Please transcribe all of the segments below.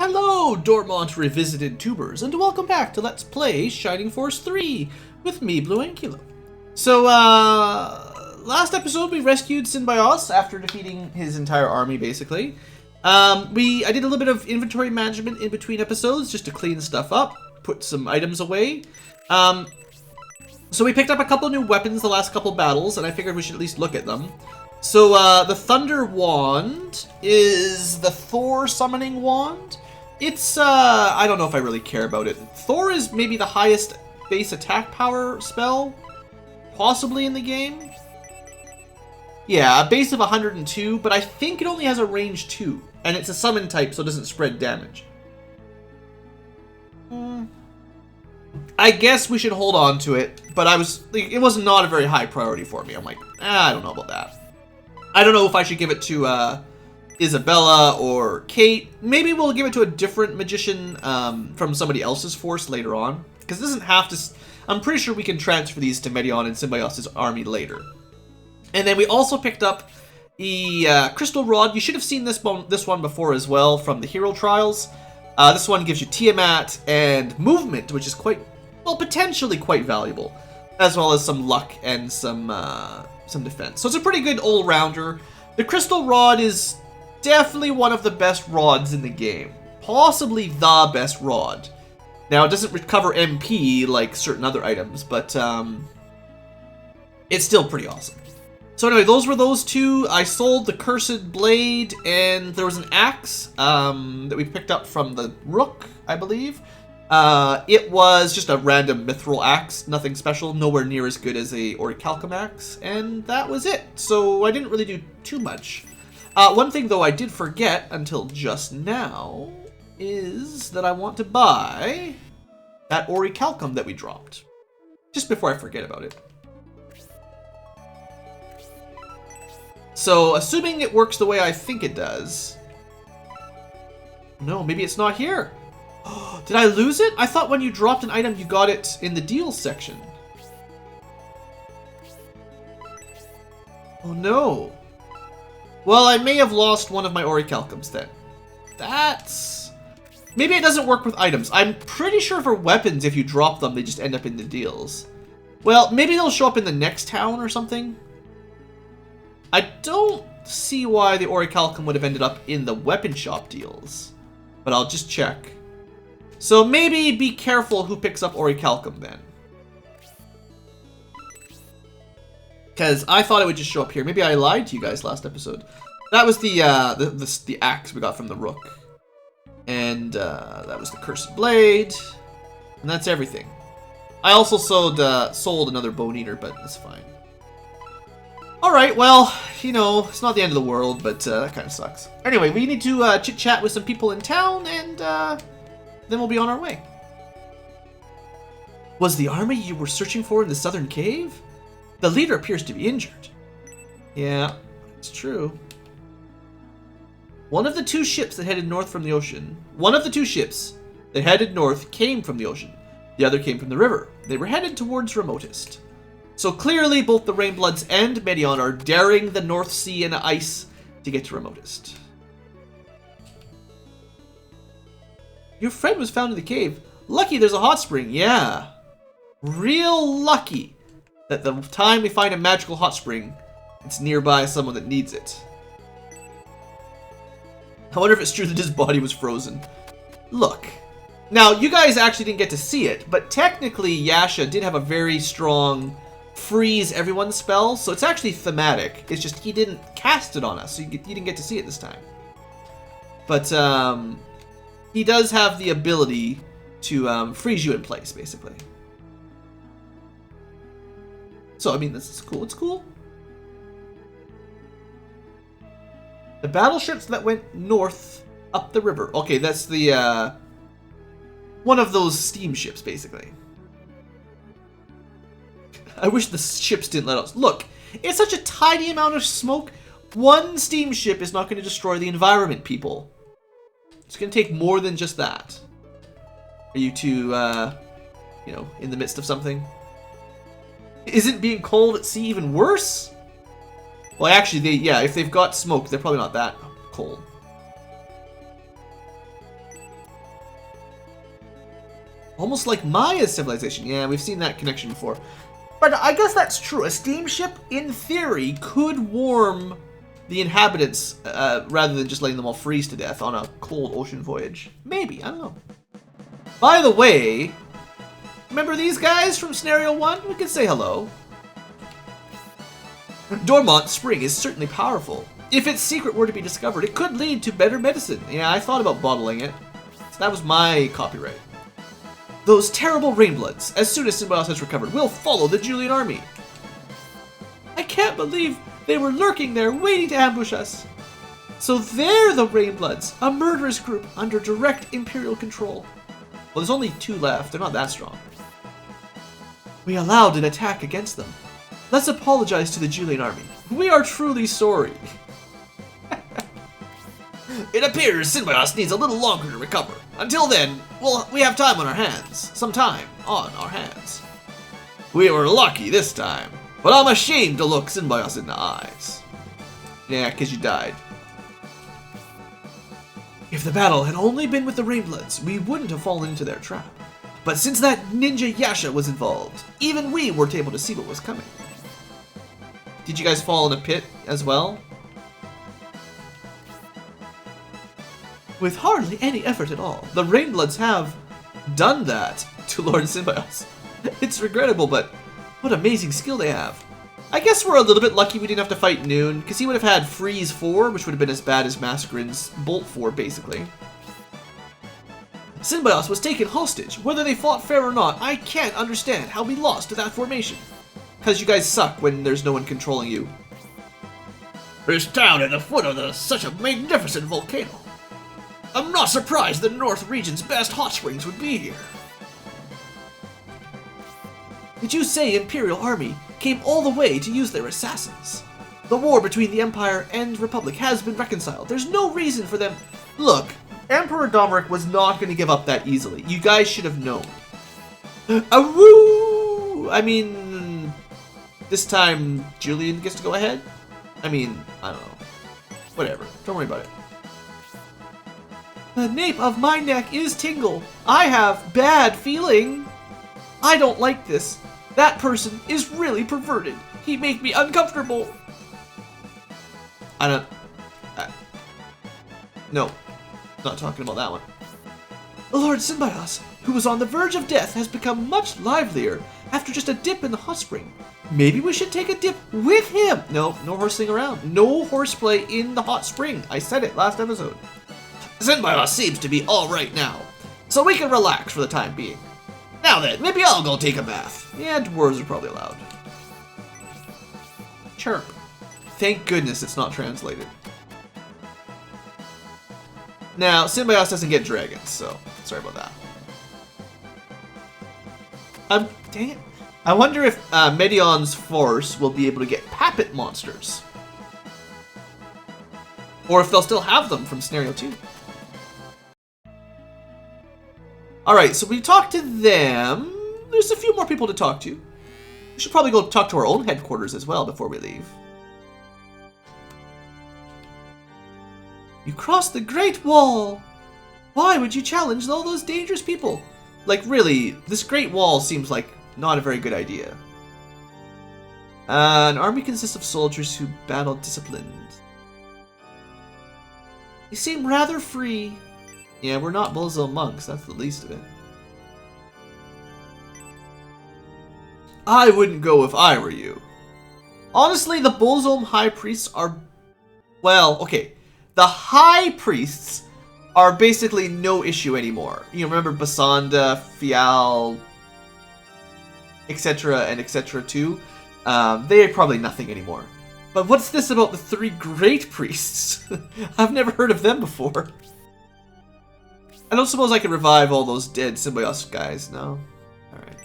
Hello, Dormont Revisited Tubers, and welcome back to Let's Play Shining Force 3 with me, BlueAnkylo. So, last episode we rescued Synbios after defeating his entire army, basically. I did a little bit of inventory management in between episodes just to clean stuff up, put some items away. So we picked up a couple new weapons the last couple battles, and I figured we should at least look at them. So, the Thunder Wand is the Thor summoning wand. It's, I don't know if I really care about it. Thor is maybe the highest base attack power spell, possibly in the game. Yeah, a base of 102, but I think it only has a range 2. And it's a summon type, so it doesn't spread damage. I guess we should hold on to it, but it was not a very high priority for me. I'm like, I don't know about that. I don't know if I should give it to, Isabella or Kate. Maybe we'll give it to a different magician from somebody else's force later on. Because it doesn't have to... I'm pretty sure we can transfer these to Medion and Synbios' army later. And then we also picked up the Crystal Rod. You should have seen this one before as well from the Hero Trials. This one gives you Tiamat and movement, which is quite... well, potentially quite valuable. As well as some luck and some defense. So it's a pretty good all-rounder. The Crystal Rod is... definitely one of the best rods in the game. Possibly the best rod. Now, it doesn't recover MP like certain other items, but it's still pretty awesome. So anyway, those were those two. I sold the Cursed Blade, and there was an axe that we picked up from the Rook, I believe. It was just a random mithril axe, nothing special, nowhere near as good as a Orichalcum axe, and that was it. So I didn't really do too much. One thing, though, I did forget until just now is that I want to buy that Orichalcum that we dropped. Just before I forget about it. So, assuming it works the way I think it does... no, maybe it's not here. Did I lose it? I thought when you dropped an item, you got it in the deals section. Oh, no. Well, I may have lost one of my Orichalcums then. That's... maybe it doesn't work with items. I'm pretty sure for weapons, if you drop them, they just end up in the deals. Well, maybe they'll show up in the next town or something. I don't see why the Orichalcum would have ended up in the weapon shop deals. But I'll just check. So maybe be careful who picks up Orichalcum then. Because I thought it would just show up here. Maybe I lied to you guys last episode. That was the axe we got from the Rook. And that was the Cursed Blade. And that's everything. I also sold another Bone Eater, but that's fine. Alright, well, you know, it's not the end of the world, but that kind of sucks. Anyway, we need to chit-chat with some people in town, and then we'll be on our way. Was the army you were searching for in the southern cave? The leader appears to be injured. Yeah, it's true. One of the two ships that headed north from the ocean. One of the two ships that headed north came from the ocean. The other came from the river. They were headed towards Remotest. So clearly both the Rainbloods and Medion are daring the North Sea and ice to get to Remotest. Your friend was found in the cave. Lucky there's a hot spring. Yeah. Real lucky that the time we find a magical hot spring, it's nearby someone that needs it. I wonder if it's true that his body was frozen. Look. Now, you guys actually didn't get to see it, but technically Yasha did have a very strong freeze everyone spell, so it's actually thematic. It's just he didn't cast it on us, so you didn't get to see it this time. But, he does have the ability to freeze you in place, basically. So, I mean, this is cool. It's cool. The battleships that went north up the river. Okay, that's the, one of those steamships, basically. I wish the ships didn't let us. Look, it's such a tiny amount of smoke. One steamship is not going to destroy the environment, people. It's going to take more than just that. Are you two, you know, in the midst of something? Isn't being cold at sea even worse? Well, actually, yeah, if they've got smoke, they're probably not that cold. Almost like Maya's civilization. Yeah, we've seen that connection before. But I guess that's true. A steamship, in theory, could warm the inhabitants rather than just letting them all freeze to death on a cold ocean voyage. Maybe, I don't know. By the way, remember these guys from Scenario 1? We could say hello. Dormont Spring is certainly powerful. If its secret were to be discovered, it could lead to better medicine. Yeah, I thought about bottling it. So that was my copyright. Those terrible Rainbloods, as soon as Symbiosis has recovered, will follow the Julian army. I can't believe they were lurking there, waiting to ambush us. So they're the Rainbloods, a murderous group under direct Imperial control. Well, there's only 2 left. They're not that strong. We allowed an attack against them. Let's apologize to the Julian army. We are truly sorry. It appears Symbiosis needs a little longer to recover. Until then, we have time on our hands. Some time on our hands. We were lucky this time, but I'm ashamed to look Symbiosis in the eyes. Yeah, because you died. If the battle had only been with the Rainbloods, we wouldn't have fallen into their trap. But since that ninja Yasha was involved, even we weren't able to see what was coming. Did you guys fall in a pit as well? With hardly any effort at all, the Rainbloods have done that to Lord Symbiosis. It's regrettable, but what amazing skill they have. I guess we're a little bit lucky we didn't have to fight Noon, because he would have had Freeze 4, which would have been as bad as Mascarin's Bolt 4, basically. Symbiosis was taken hostage. Whether they fought fair or not, I can't understand how we lost to that formation. Because you guys suck when there's no one controlling you. This town at the foot of such a magnificent volcano. I'm not surprised the North region's best hot springs would be here. Did you say Imperial Army came all the way to use their assassins? The war between the Empire and Republic has been reconciled. There's no reason for them... Look, Emperor Domeric was not going to give up that easily. You guys should have known. Woo! I mean, this time Julian gets to go ahead? I mean, I don't know. Whatever. Don't worry about it. The nape of my neck is tingle. I have bad feeling. I don't like this. That person is really perverted. He make me uncomfortable. No. Not talking about that one. Lord Symbiosis, who was on the verge of death, has become much livelier after just a dip in the hot spring. Maybe we should take a dip with him. No horsing around. No horseplay in the hot spring. I said it last episode. Symbiosis seems to be alright now, so we can relax for the time being. Now then, maybe I'll go take a bath. Yeah, dwarves are probably allowed. Chirp. Thank goodness it's not translated. Now, Symbiosis doesn't get dragons, so sorry about that. Dang it. I wonder if Medion's force will be able to get Puppet monsters. Or if they'll still have them from Scenario 2. Alright, so we talked to them. There's a few more people to talk to. We should probably go talk to our own headquarters as well before we leave. You crossed the Great Wall! Why would you challenge all those dangerous people? Like, really, this Great Wall seems like not a very good idea. An army consists of soldiers who battle disciplined. They seem rather free. Yeah, we're not Bullzone monks, that's the least of it. I wouldn't go if I were you. Honestly, the Bullzone High Priests are... Well, okay. The High Priests are basically no issue anymore. You remember Basanda, Fial, etc. and etc. too? They are probably nothing anymore. But what's this about the 3 Great Priests? I've never heard of them before. I don't suppose I could revive all those dead Symbiosis guys, no? Alright.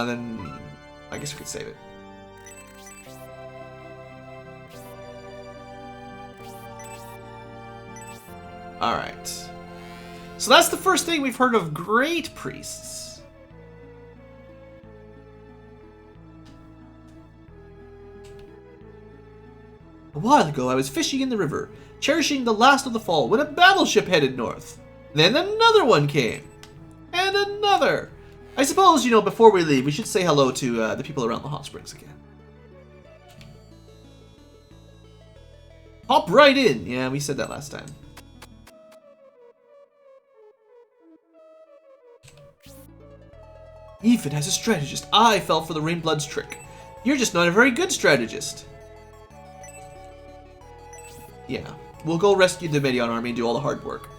Then I guess we could save it. Alright. So that's the first thing we've heard of Great Priests. A while ago, I was fishing in the river, cherishing the last of the fall, when a battleship headed north. Then another one came. And another. I suppose, you know, before we leave, we should say hello to the people around the hot springs again. Hop right in. Yeah, we said that last time. Even as a strategist, I fell for the Rainblood's trick. You're just not a very good strategist. Yeah, we'll go rescue the Medion army and do all the hard work.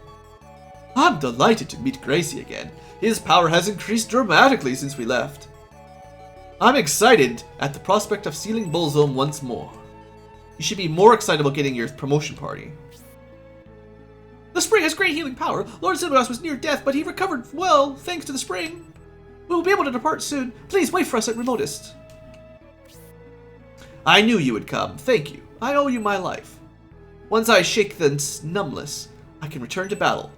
I'm delighted to meet Gracie again. His power has increased dramatically since we left. I'm excited at the prospect of sealing Bullzone once more. You should be more excited about getting your promotion party. The spring has great healing power. Lord Silveros was near death, but he recovered well thanks to the spring. We will be able to depart soon. Please wait for us at Remotest. I knew you would come. Thank you. I owe you my life. Once I shake the numbness, I can return to battle.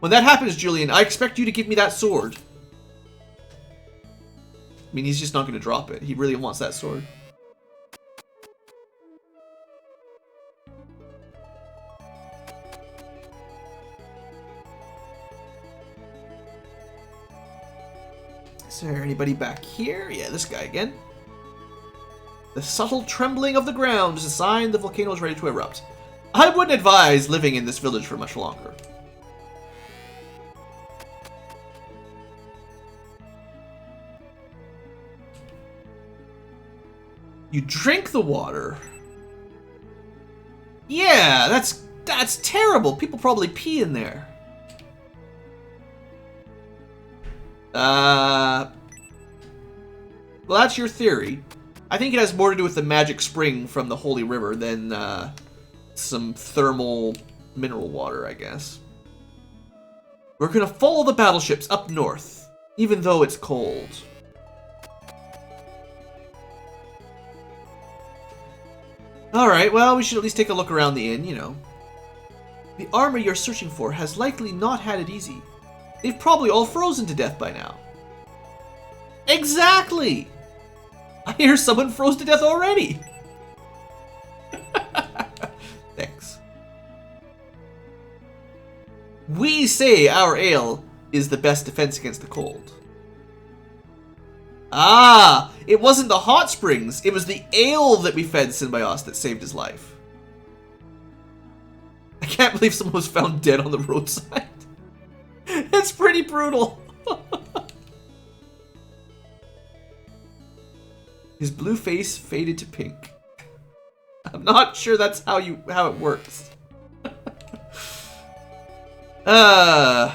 When that happens, Julian, I expect you to give me that sword. I mean, he's just not going to drop it. He really wants that sword. Is there anybody back here? Yeah, this guy again. The subtle trembling of the ground is a sign the volcano is ready to erupt. I wouldn't advise living in this village for much longer. You drink the water. Yeah, that's terrible. People probably pee in there. Well, that's your theory. I think it has more to do with the magic spring from the Holy River than some thermal mineral water, I guess. We're gonna follow the battleships up north, even though it's cold. Alright, well, we should at least take a look around the inn, you know. The armor you're searching for has likely not had it easy. They've probably all frozen to death by now. Exactly! I hear someone froze to death already! Thanks. We say our ale is the best defense against the cold. Ah! It wasn't the hot springs, it was the ale that we fed Synbios that saved his life. I can't believe someone was found dead on the roadside. It's pretty brutal. His blue face faded to pink. I'm not sure that's how it works. That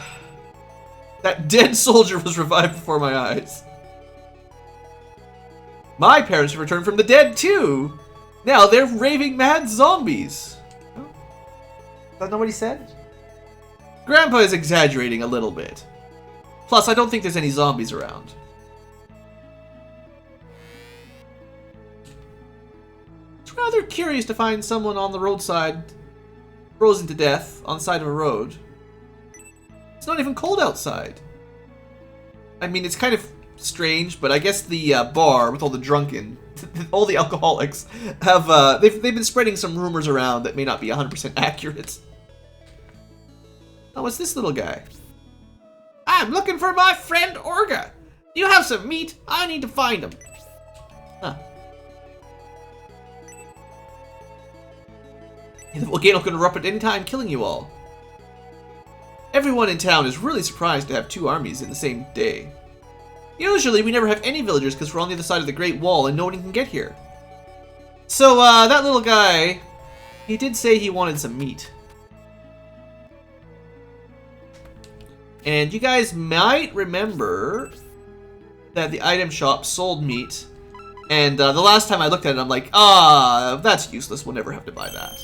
dead soldier was revived before my eyes. My parents have returned from the dead too. Now they're raving mad zombies. Oh. Is that not what he said? Grandpa is exaggerating a little bit. Plus, I don't think there's any zombies around. It's rather curious to find someone on the roadside frozen to death on the side of a road. It's not even cold outside. I mean, it's kind of strange, but I guess the bar with all the drunken, all the alcoholics, have they've been spreading some rumors around that may not be 100% accurate. Oh, what's this little guy? I'm looking for my friend Orga. Do you have some meat? I need to find him. Huh. The volcano can erupt at any time, killing you all. Everyone in town is really surprised to have two armies in the same day. Usually, we never have any villagers because we're on the other side of the Great Wall and no one can get here. So, that little guy, he did say he wanted some meat. And you guys might remember that the item shop sold meat. And the last time I looked at it, I'm like, that's useless. We'll never have to buy that.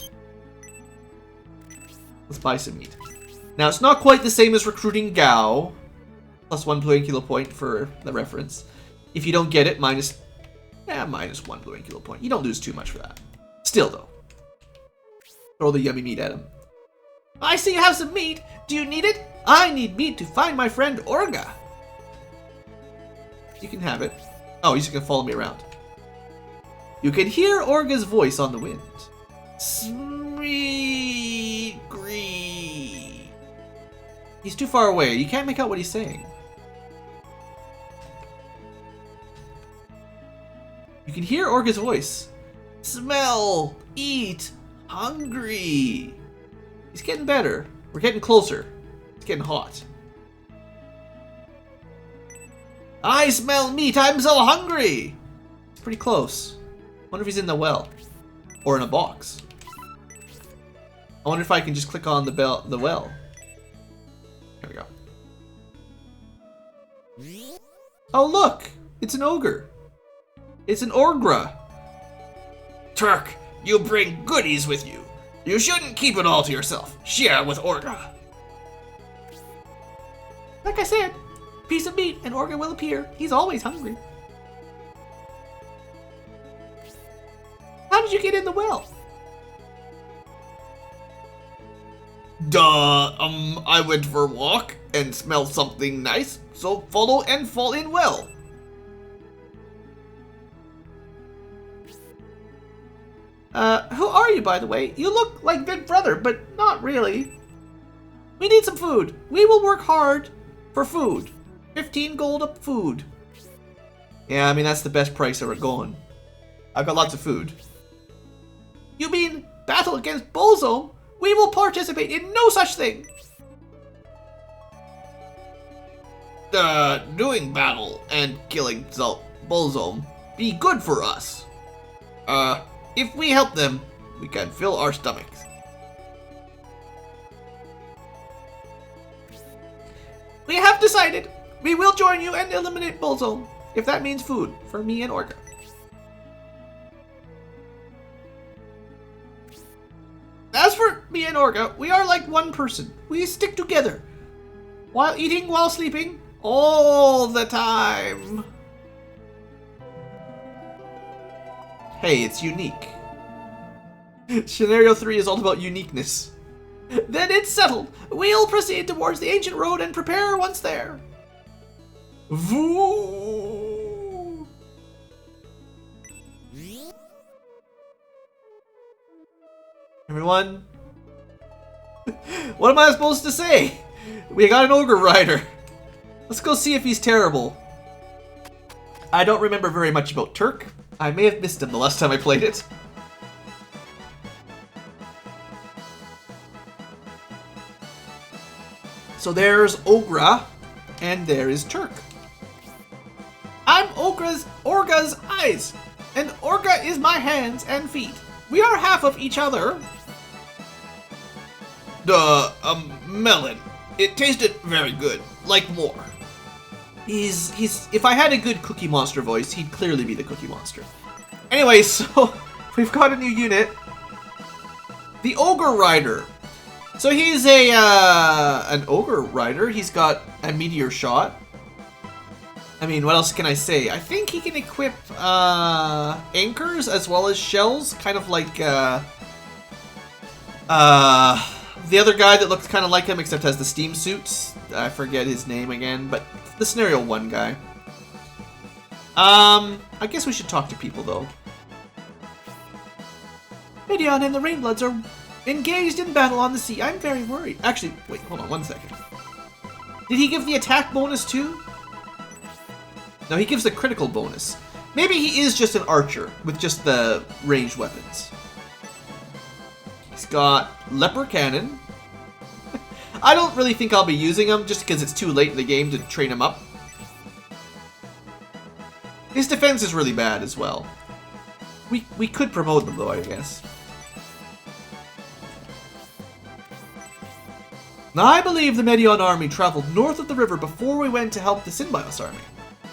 Let's buy some meat. Now, it's not quite the same as recruiting Gao. Plus 1 BlueAnkylo point for the reference. If you don't get it, minus 1 BlueAnkylo point. You don't lose too much for that. Still, though. Throw the yummy meat at him. I see you have some meat. Do you need it? I need meat to find my friend Orga. You can have it. Oh, he's just gonna follow me around. You can hear Orga's voice on the wind. Sweet green. He's too far away. You can't make out what he's saying. You can hear Orga's voice. Smell, eat, hungry. He's getting better. We're getting closer. It's getting hot. I smell meat. I'm so hungry. It's pretty close. Wonder if he's in the well or in a box. I wonder if I can just click on the well. There we go. Oh look, it's an ogre. It's an orgra. Turk, you bring goodies with you. You shouldn't keep it all to yourself. Share with Orga. Like I said, piece of meat and Orga will appear. He's always hungry. How did you get in the well? I went for a walk and smelled something nice, so follow and fall in well. Who are you, by the way? You look like Big Brother, but not really. We need some food. We will work hard for food. 15 gold of food. Yeah, I mean, that's the best price ever going. I've got lots of food. You mean battle against Bullzone? We will participate in no such thing. Doing battle and killing Bullzone be good for us. If we help them, we can fill our stomachs. We have decided. We will join you and eliminate Bullzone, if that means food for me and Orga. As for me and Orga, we are like one person. We stick together. While eating, while sleeping, all the time. Hey, it's unique. Scenario 3 is all about uniqueness. Then it's settled. We'll proceed towards the ancient road and prepare once there. Voo! Everyone? What am I supposed to say? We got an ogre rider. Let's go see if he's terrible. I don't remember very much about Turk. I may have missed him the last time I played it. So there's Ogra, and there is Turk. I'm Orga's eyes, and Orga is my hands and feet. We are half of each other. Melon. It tasted very good. Like more. If I had a good Cookie Monster voice, he'd clearly be the Cookie Monster. Anyway, so we've got a new unit. The Ogre Rider. So he's an Ogre Rider. He's got a Meteor Shot. I mean, what else can I say? I think he can equip anchors as well as shells, kind of like the other guy that looks kind of like him except has the steam suits. I forget his name again, but the Scenario 1 guy. I guess we should talk to people, though. Midian and the Rainbloods are engaged in battle on the sea. I'm very worried. Actually, wait, hold on 1 second. Did he give the attack bonus too? No, he gives the critical bonus. Maybe he is just an archer with just the ranged weapons. He's got Leper Cannon. I don't really think I'll be using him just because it's too late in the game to train him up. His defense is really bad as well. We could promote them though, I guess. Now, I believe the Medion army traveled north of the river before we went to help the Synbios army.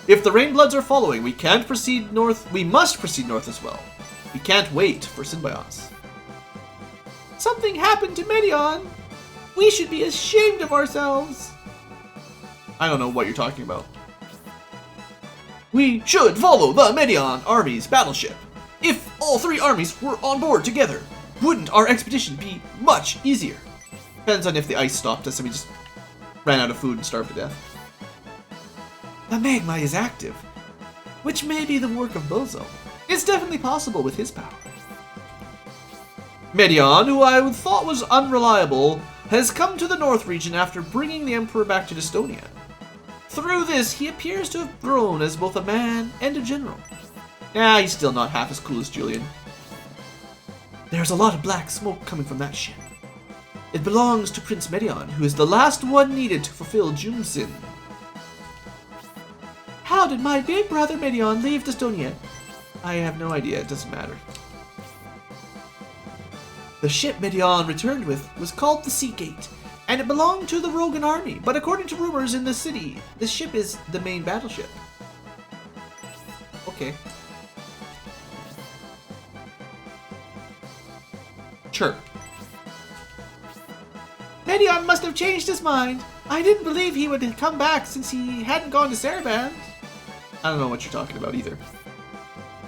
If the Rainbloods are following, we can't proceed north. We must proceed north as well. We can't wait for Synbios. Something happened to Medion. We should be ashamed of ourselves. I don't know what you're talking about. We should follow the Medion army's battleship. If all three armies were on board together, wouldn't our expedition be much easier? Depends on if the ice stopped us and we just ran out of food and starved to death. The magma is active, which may be the work of Bozo. It's definitely possible with his power. Medion, who I thought was unreliable, has come to the North region after bringing the Emperor back to Estonia. Through this, he appears to have grown as both a man and a general. He's still not half as cool as Julian. There's a lot of black smoke coming from that ship. It belongs to Prince Medion, who is the last one needed to fulfill Jumsin. How did my big brother Medion leave Estonia? I have no idea, it doesn't matter. The ship Medion returned with was called the Sea Gate, and it belonged to the Rogan army, but according to rumors in the city, this ship is the main battleship. Okay. Sure. Medion must have changed his mind. I didn't believe he would come back since he hadn't gone to Saraband. I don't know what you're talking about either.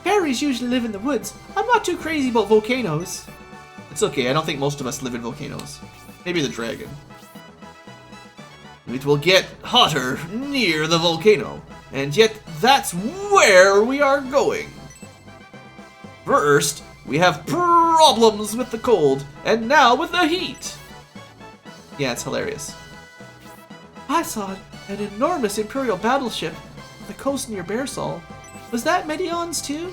Fairies usually live in the woods. I'm not too crazy about volcanoes. It's okay, I don't think most of us live in volcanoes. Maybe the dragon. It will get hotter near the volcano, and yet that's where we are going. First, we have problems with the cold, and now with the heat. Yeah, it's hilarious. I saw an enormous Imperial battleship on the coast near Bearsall. Was that Medion's too?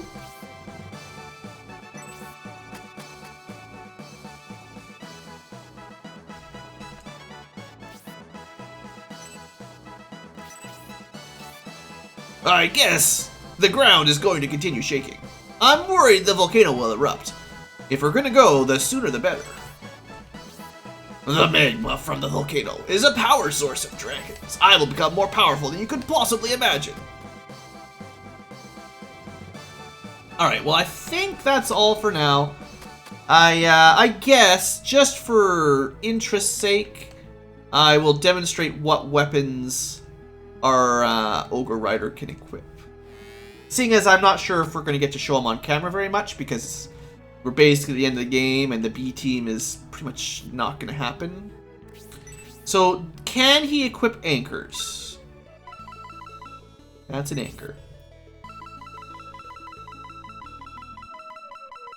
I guess the ground is going to continue shaking. I'm worried the volcano will erupt. If we're gonna go, the sooner the better. The magma from the volcano is a power source of dragons. I will become more powerful than you could possibly imagine. Alright, well I think that's all for now. I guess, just for interest's sake, I will demonstrate what weapons our Ogre Rider can equip. Seeing as I'm not sure if we're going to get to show them on camera very much, because we're basically at the end of the game and the B team is pretty much not going to happen. So, can he equip anchors? That's an anchor.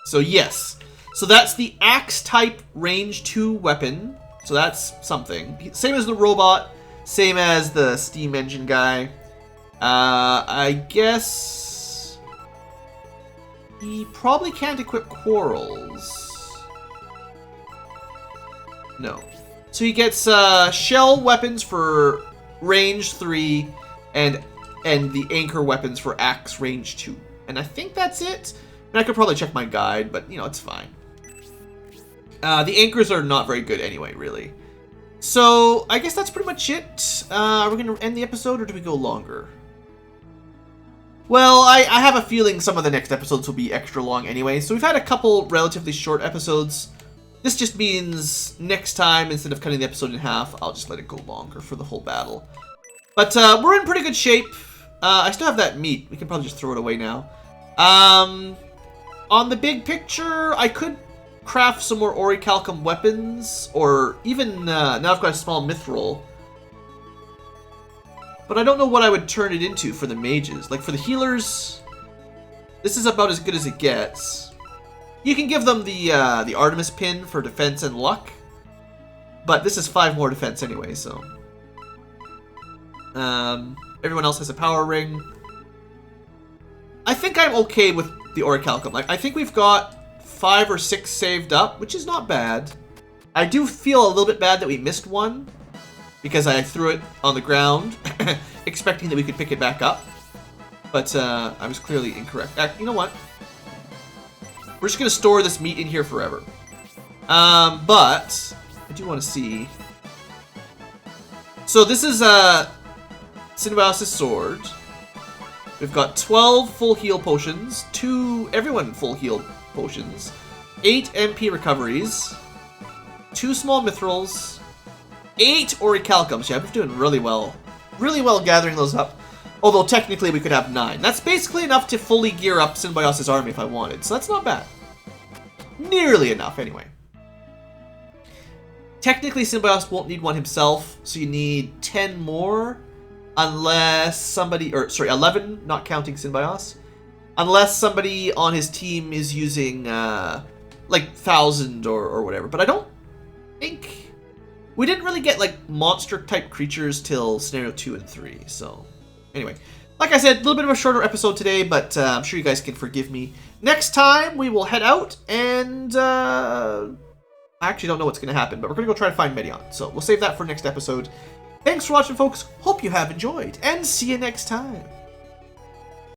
So yes. So that's the axe type range 2 weapon. So that's something. Same as the robot. Same as the steam engine guy. I guess he probably can't equip quarrels. No. So he gets shell weapons for range 3 and the anchor weapons for axe range 2. And I think that's it. And I could probably check my guide, but you know, it's fine. The anchors are not very good anyway, really. So, I guess that's pretty much it. Are we going to end the episode, or do we go longer? Well, I have a feeling some of the next episodes will be extra long anyway. So we've had a couple relatively short episodes. This just means next time, instead of cutting the episode in half, I'll just let it go longer for the whole battle. But we're in pretty good shape. I still have that meat. We can probably just throw it away now. On the big picture, I could craft some more orichalcum weapons, or even now I've got a small mithril. But I don't know what I would turn it into for the mages. Like for the healers, this is about as good as it gets. You can give them the Artemis pin for defense and luck, but this is 5 more defense anyway. So everyone else has a power ring. I think I'm okay with the orichalcum. Like I think we've got 5 or 6 saved up, which is not bad. I do feel a little bit bad that we missed one, because I threw it on the ground, expecting that we could pick it back up. But I was clearly incorrect. You know what? We're just going to store this meat in here forever. But I do want to see. So this is Cinnabios' sword. We've got 12 full heal potions, 2 everyone full heal potions, 8 MP recoveries, 2 small mithrils, 8 orichalcums. Yeah, we're doing really well gathering those up. Although technically we could have 9. That's basically enough to fully gear up Cinnabios' army if I wanted, so that's not bad. Nearly enough, anyway. Technically Cinnabios won't need one himself, so you need 10 more. Unless somebody, or sorry, 11, not counting Cinnabios. Unless somebody on his team is using, like, 1,000 or whatever. But I don't think we didn't really get, like, monster-type creatures till Scenario 2 and 3, so... Anyway, like I said, a little bit of a shorter episode today, but I'm sure you guys can forgive me. Next time, we will head out, and I actually don't know what's going to happen, but we're going to go try to find Medion, so we'll save that for next episode. Thanks for watching, folks. Hope you have enjoyed, and see you next time.